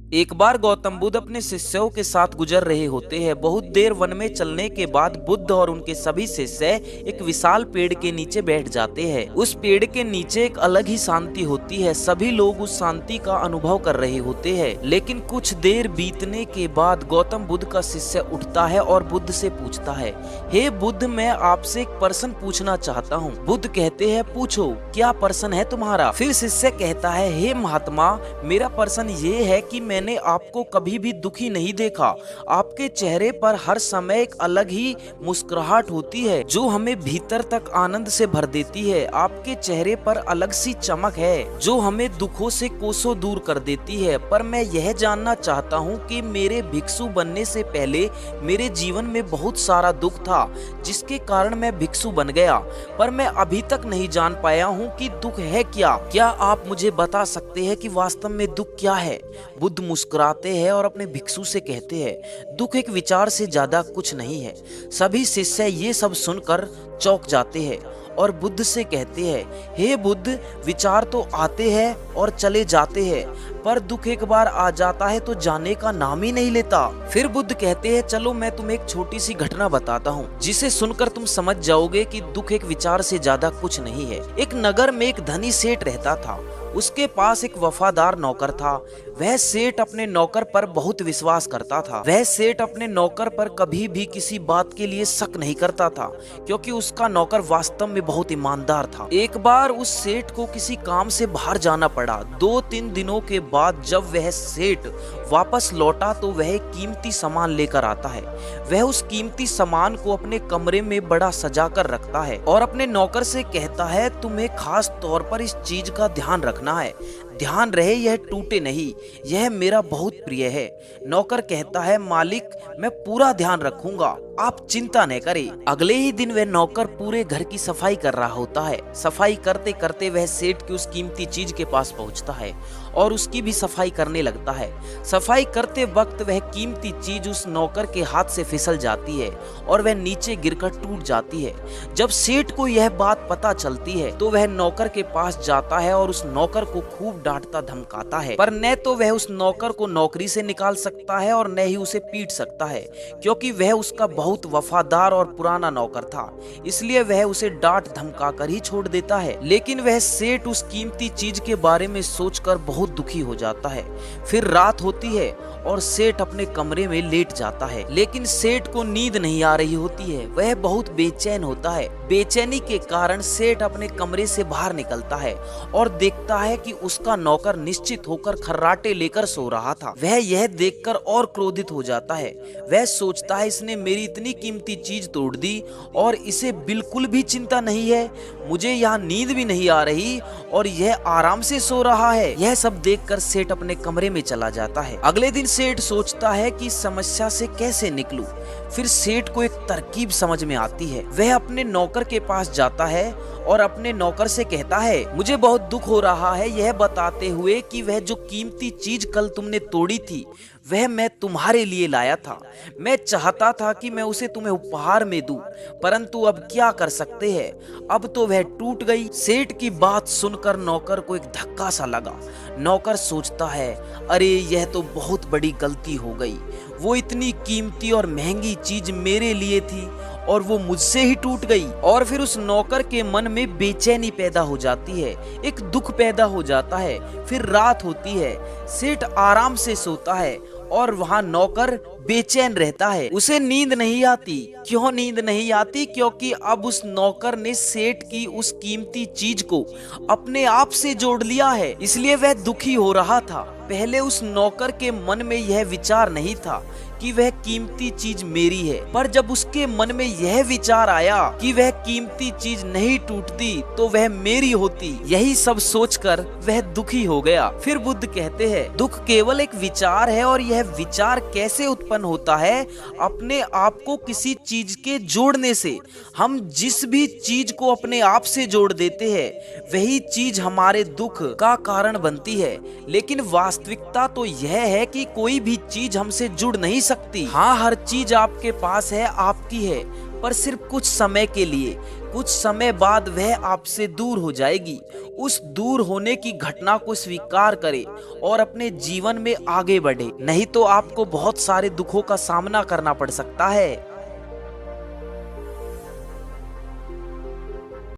एक बार गौतम बुद्ध अपने शिष्यों के साथ गुजर रहे होते हैं। बहुत देर वन में चलने के बाद बुद्ध और उनके सभी शिष्य एक विशाल पेड़ के नीचे बैठ जाते हैं। उस पेड़ के नीचे एक अलग ही शांति होती है। सभी लोग उस शांति का अनुभव कर रहे होते हैं। लेकिन कुछ देर बीतने के बाद गौतम बुद्ध का शिष्य उठता है और बुद्ध से पूछता है, हे बुद्ध, मैं आपसे एक प्रश्न पूछना चाहता हूँ। बुद्ध कहते हैं, पूछो, क्या प्रश्न है तुम्हारा? फिर शिष्य कहता है, हे महात्मा, मेरा प्रश्न ये है कि मैंने आपको कभी भी दुखी नहीं देखा। आपके चेहरे पर हर समय एक अलग ही मुस्कुराहट होती है जो हमें भीतर तक आनंद से भर देती है। आपके चेहरे पर अलग सी चमक है जो हमें दुखों से कोसों दूर कर देती है। पर मैं यह जानना चाहता हूँ कि मेरे भिक्षु बनने से पहले मेरे जीवन में बहुत सारा दुख था जिसके कारण मैं भिक्षु बन गया, पर मैं अभी तक नहीं जान पाया हूँ कि दुख है क्या। क्या आप मुझे बता सकते हैं कि वास्तव में दुख क्या है? बुद्ध मुस्कुराते हैं और अपने भिक्षु से कहते हैं, दुख एक विचार से ज्यादा कुछ नहीं है। सभी शिष्य ये सब सुनकर चौंक जाते हैं और बुद्ध से कहते हैं, हे बुद्ध, विचार तो आते हैं और चले जाते हैं, पर दुख एक बार आ जाता है तो जाने का नाम ही नहीं लेता। फिर बुद्ध कहते हैं, चलो मैं तुम्हें एक छोटी सी घटना बताता हूँ जिसे सुनकर तुम समझ जाओगे कि दुख एक विचार से ज्यादा कुछ नहीं है। एक नगर में एक धनी सेठ रहता था। उसके पास एक वफादार नौकर था। वह सेठ अपने नौकर पर बहुत विश्वास करता था। वह सेठ अपने नौकर पर कभी भी किसी बात के लिए शक नहीं करता था क्योंकि उसका नौकर वास्तव में बहुत ईमानदार था। एक बार उस सेठ को किसी काम से बाहर जाना पड़ा। 2-3 दिनों के बाद जब वह सेठ वापस लौटा तो वह एक कीमती सामान लेकर आता है। वह उस कीमती सामान को अपने कमरे में बड़ा सजा कर रखता है और अपने नौकर से कहता है, तुम्हें खास तौर पर इस चीज का ध्यान रखना है। ध्यान रहे यह टूटे नहीं, यह मेरा बहुत प्रिय है। नौकर कहता है, मालिक, मैं पूरा ध्यान रखूंगा, आप चिंता न करें। अगले ही दिन वह नौकर पूरे घर की सफाई कर रहा होता है। सफाई करते करते वह सेठ की उस कीमती चीज के पास पहुंचता है और उसकी भी सफाई करने लगता है। सफाई करते वक्त वह कीमती चीज उस नौकर के हाथ से फिसल जाती है और वह नीचे गिरकर टूट जाती है। जब सेठ को यह बात पता चलती है तो वह नौकर के पास जाता है और उस नौकर को खूब डांटता धमकाता है, पर न तो वह उस नौकर को नौकरी से निकाल सकता है और न ही उसे पीट सकता है क्योंकि वह उसका बहुत वफादार और पुराना नौकर था। इसलिए वह उसे डांट धमका कर ही छोड़ देता है। लेकिन वह सेठ उस कीमती चीज के बारे में सोचकर बहुत दुखी हो जाता है। फिर रात होती है और सेठ अपने कमरे में लेट जाता है, लेकिन सेठ को नींद नहीं आ रही होती है। वह बहुत बेचैन होता है। बेचैनी के कारण सेठ अपने कमरे से बाहर निकलता है और देखता है कि उसका नौकर निश्चित होकर खर्राटे लेकर सो रहा था। वह यह देखकर और क्रोधित हो जाता है। वह सोचता है, इसने मेरी इतनी कीमती चीज तोड़ दी और इसे बिल्कुल भी चिंता नहीं है। मुझे यहाँ नींद भी नहीं आ रही और यह आराम से सो रहा है। यह सब देखकर सेठ अपने कमरे में चला जाता है। अगले दिन सेठ सोचता है कि समस्या से कैसे निकलूं। फिर सेठ को एक तरकीब समझ में आती है। वह अपने नौकर के पास जाता है और अपने नौकर से कहता है, मुझे बहुत दुख हो रहा है, यह बताते हुए कि वह जो कीमती चीज कल तुमने तोड़ी थी वह मैं तुम्हारे लिए लाया था। मैं चाहता था कि मैं उसे तुम्हें उपहार में दूं, परंतु अब क्या कर सकते हैं, अब तो वह टूट गई। सेठ की बात सुनकर नौकर को एक धक्का सा लगा। नौकर सोचता है, अरे यह तो बहुत बड़ी गलती हो गई। वो इतनी कीमती और महंगी चीज मेरे लिए थी और वो मुझसे ही टूट गई। और फिर उस नौकर के मन में बेचैनी पैदा हो जाती है, एक दुख पैदा हो जाता है। फिर रात होती है। सेठ आराम से सोता है और वहाँ नौकर बेचैन रहता है। उसे नींद नहीं आती। क्यों नींद नहीं आती? क्योंकि अब उस नौकर ने सेठ की उस कीमती चीज को अपने आप से जोड़ लिया है, इसलिए वह दुखी हो रहा था। पहले उस नौकर के मन में यह विचार नहीं था कि वह कीमती चीज मेरी है, पर जब उसके मन में यह विचार आया कि वह कीमती चीज नहीं टूटती तो वह मेरी होती, यही सब सोचकर वह दुखी हो गया। फिर बुद्ध कहते हैं, दुख केवल एक विचार है और यह विचार कैसे उत्पन्न होता है? अपने आप को किसी चीज के जोड़ने से। हम जिस भी चीज को अपने आप से जोड़ देते हैं वही चीज हमारे दुख का कारण बनती है। लेकिन वास्तविकता तो यह है कि कोई भी चीज हमसे जुड़ नहीं सकती। हाँ, हर चीज आपके पास है, आपकी है, पर सिर्फ कुछ समय के लिए। कुछ समय बाद वह आपसे दूर हो जाएगी। उस दूर होने की घटना को स्वीकार करें और अपने जीवन में आगे बढ़े, नहीं तो आपको बहुत सारे दुखों का सामना करना पड़ सकता है।